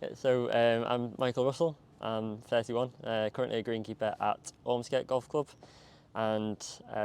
I'm Michael Russell, I'm 31, currently a greenkeeper at Ormskirk Golf Club, and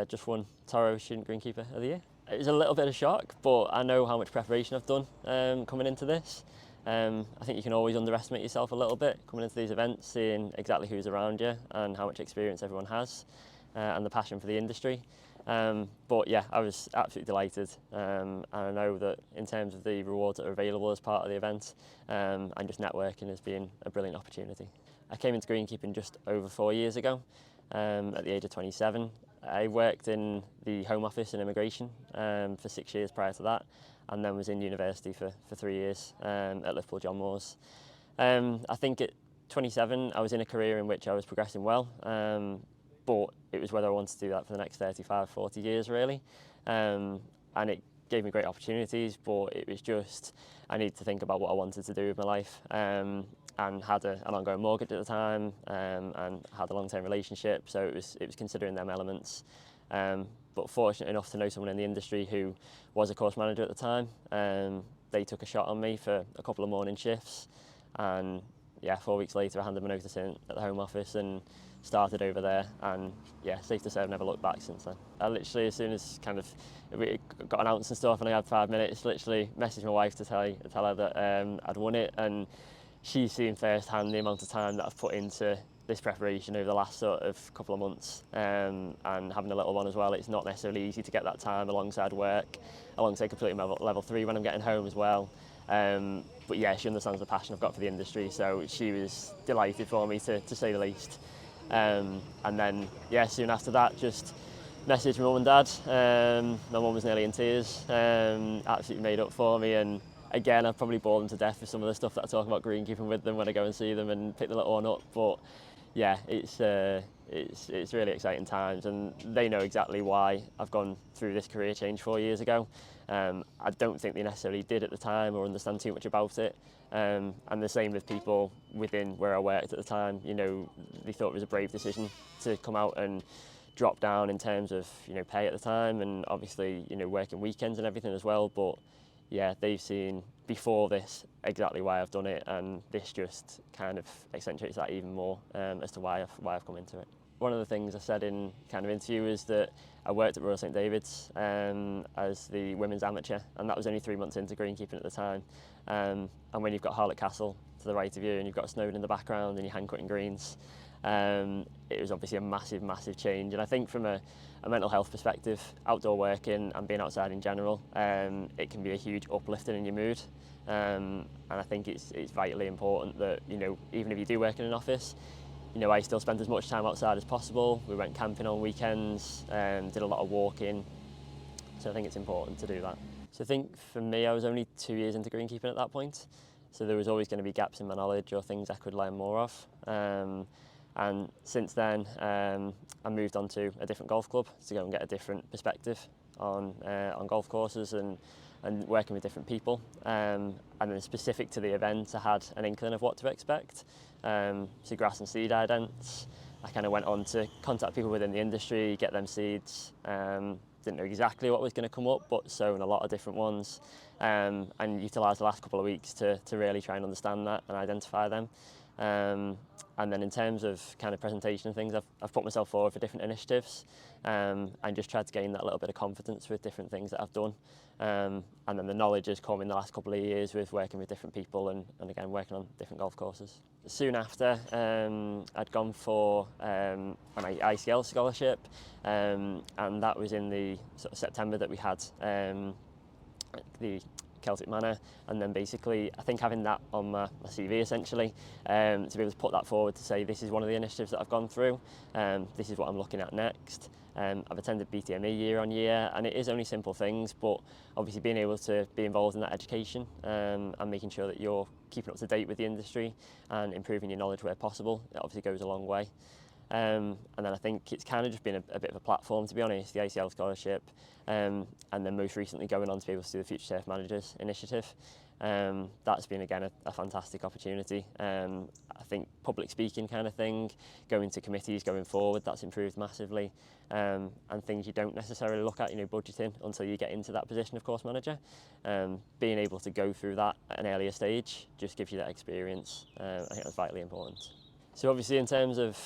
just won Toro Student Greenkeeper of the Year. It was a little bit of a shock, but I know how much preparation I've done coming into this. I think you can always underestimate yourself a little bit coming into these events, seeing exactly who's around you and how much experience everyone has, and the passion for the industry. But yeah, I was absolutely delighted, and I know that in terms of the rewards that are available as part of the event, and just networking has been a brilliant opportunity. I came into greenkeeping just over 4 years ago, at the age of 27. I worked in the Home Office and Immigration for 6 years prior to that, and then was in university for 3 years at Liverpool John Moores. I think at 27 I was in a career in which I was progressing well, but it was whether I wanted to do that for the next 35, 40 years really. And it gave me great opportunities, but it was just, I needed to think about what I wanted to do with my life. And had an ongoing mortgage at the time, and had a long-term relationship, so it was considering them elements. But fortunate enough to know someone in the industry who was a course manager at the time. They took a shot on me for a couple of morning shifts, and yeah, 4 weeks later I handed my notice in at the Home Office and started over there, and yeah, safe to say I've never looked back since then. I literally, as soon as kind of we got announced and stuff and I had 5 minutes, literally messaged my wife to tell her that I'd won it, and she's seen firsthand the amount of time that I've put into this preparation over the last sort of couple of months, and having a little one as well. It's not necessarily easy to get that time alongside work, alongside completing my level 3 when I'm getting home as well. But yeah, she understands the passion I've got for the industry, so she was delighted for me to say the least. And then yeah, soon after that, just messaged my mum and dad. My mum was nearly in tears, absolutely made up for me, and again, I've probably bored them to death with some of the stuff that I talk about greenkeeping with them when I go and see them and pick the little one up. But yeah, it's really exciting times, and they know exactly why I've gone through this career change 4 years ago. I don't think they necessarily did at the time or understand too much about it. And the same with people within where I worked at the time. You know, they thought it was a brave decision to come out and drop down in terms of, you know, pay at the time, and obviously, you know, working weekends and everything as well. But yeah, they've seen before this exactly why I've done it, and this just kind of accentuates that even more, as to why I've come into it. One of the things I said in kind of interview is that I worked at Royal St David's as the women's amateur, and that was only 3 months into greenkeeping at the time. And when you've got Harlech Castle to the right of you, and you've got Snowdon in the background, and you're hand cutting greens, it was obviously a massive change. And I think from a mental health perspective, outdoor working and being outside in general, it can be a huge uplifting in your mood. And I think it's vitally important that, you know, even if you do work in an office, you know, I still spent as much time outside as possible. We went camping on weekends, did a lot of walking. So I think it's important to do that. So I think for me, I was only 2 years into greenkeeping at that point. So there was always going to be gaps in my knowledge or things I could learn more of. And since then, I moved on to a different golf club to go and get a different perspective on golf courses and working with different people. And then specific to the event, I had an inkling of what to expect. So grass and seed idents. I kind of went on to contact people within the industry, get them seeds. Didn't know exactly what was going to come up, but sown a lot of different ones, and utilised the last couple of weeks to really try and understand that and identify them. And then in terms of kind of presentation and things, I've put myself forward for different initiatives, and just tried to gain that little bit of confidence with different things that I've done. And then the knowledge has come in the last couple of years with working with different people and again working on different golf courses. Soon after, I'd gone for an ICL scholarship, and that was in the sort of September that we had the Celtic Manor, and then basically I think having that on my CV essentially, to be able to put that forward to say this is one of the initiatives that I've gone through, this is what I'm looking at next. I've attended BTME year on year, and it is only simple things, but obviously being able to be involved in that education, and making sure that you're keeping up to date with the industry and improving your knowledge where possible, it obviously goes a long way. And then I think it's kind of just been a bit of a platform, to be honest, the ACL scholarship, and then most recently going on to be able to do the Future Turf Managers initiative. That's been again a fantastic opportunity. I think public speaking kind of thing, going to committees going forward, that's improved massively, and things you don't necessarily look at, budgeting until you get into that position of course manager. Being able to go through that at an earlier stage just gives you that experience. I think that's vitally important. So obviously in terms of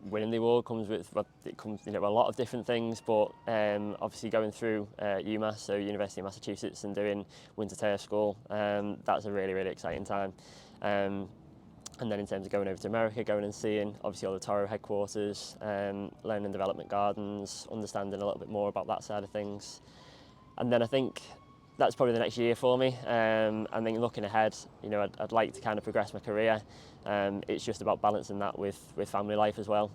winning the award comes with a lot of different things, but obviously going through UMass, so University of Massachusetts, and doing winter turf school, that's a really exciting time. And then in terms of going over to America, going and seeing obviously all the Toro headquarters, learning and development gardens, understanding a little bit more about that side of things. And then I think that's probably the next year for me. And then looking ahead, I'd like to kind of progress my career. It's just about balancing that with family life as well,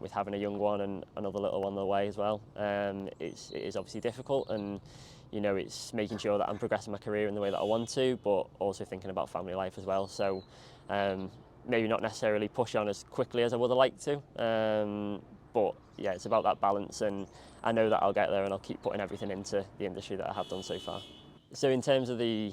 with having a young one and another little one on the way as well. It is obviously difficult, and it's making sure that I'm progressing my career in the way that I want to, but also thinking about family life as well. So maybe not necessarily push on as quickly as I would have liked to, but yeah, it's about that balance, and I know that I'll get there, and I'll keep putting everything into the industry that I have done so far. So in terms of the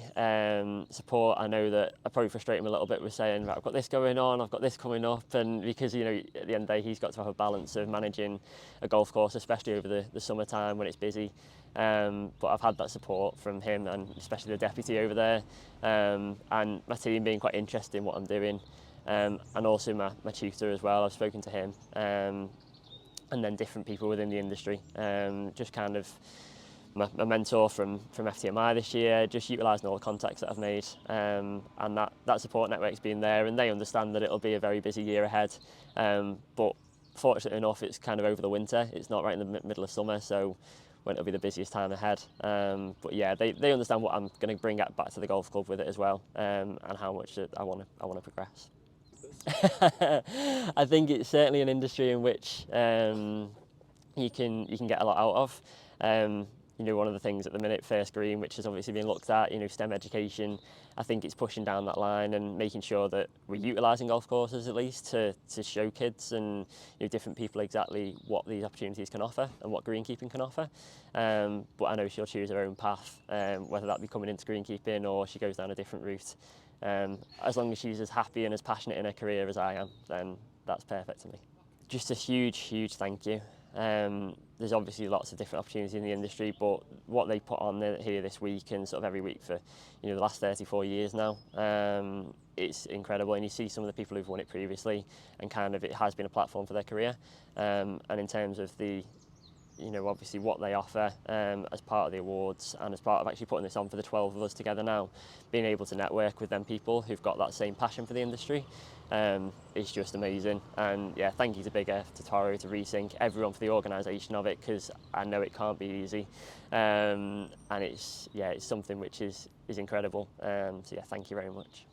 support, I know that I probably frustrate him a little bit with saying, right, I've got this going on, I've got this coming up, and because at the end of the day he's got to have a balance of managing a golf course, especially over the summertime when it's busy. But I've had that support from him, and especially the deputy over there, and my team being quite interested in what I'm doing, and also my tutor as well. I've spoken to him, and then different people within the industry, just kind of my mentor from FTMI this year, just utilising all the contacts that I've made, and that support network's been there, and they understand that it'll be a very busy year ahead, but fortunately enough it's kind of over the winter, it's not right in the middle of summer, so when it'll be the busiest time ahead. But yeah, they understand what I'm going to bring back to the golf club with it as well, and how much I want to progress. I think it's certainly an industry in which you can get a lot out of. One of the things at the minute, First Green, which has obviously been looked at, STEM education, I think it's pushing down that line and making sure that we're utilising golf courses at least to show kids and different people exactly what these opportunities can offer and what greenkeeping can offer. But I know she'll choose her own path, whether that be coming into greenkeeping or she goes down a different route. As long as she's as happy and as passionate in her career as I am, then that's perfect to me. Just a huge thank you. There's obviously lots of different opportunities in the industry, but what they put on here this week and sort of every week for the last 34 years now, it's incredible, and you see some of the people who've won it previously, and kind of it has been a platform for their career. And in terms of the obviously what they offer as part of the awards, and as part of actually putting this on for the 12 of us together now, being able to network with them people who've got that same passion for the industry, it's just amazing. And yeah, thank you to BIGGA, to Toro, to Reesink, everyone for the organisation of it, because I know it can't be easy, and it's something which is incredible. So yeah, thank you very much.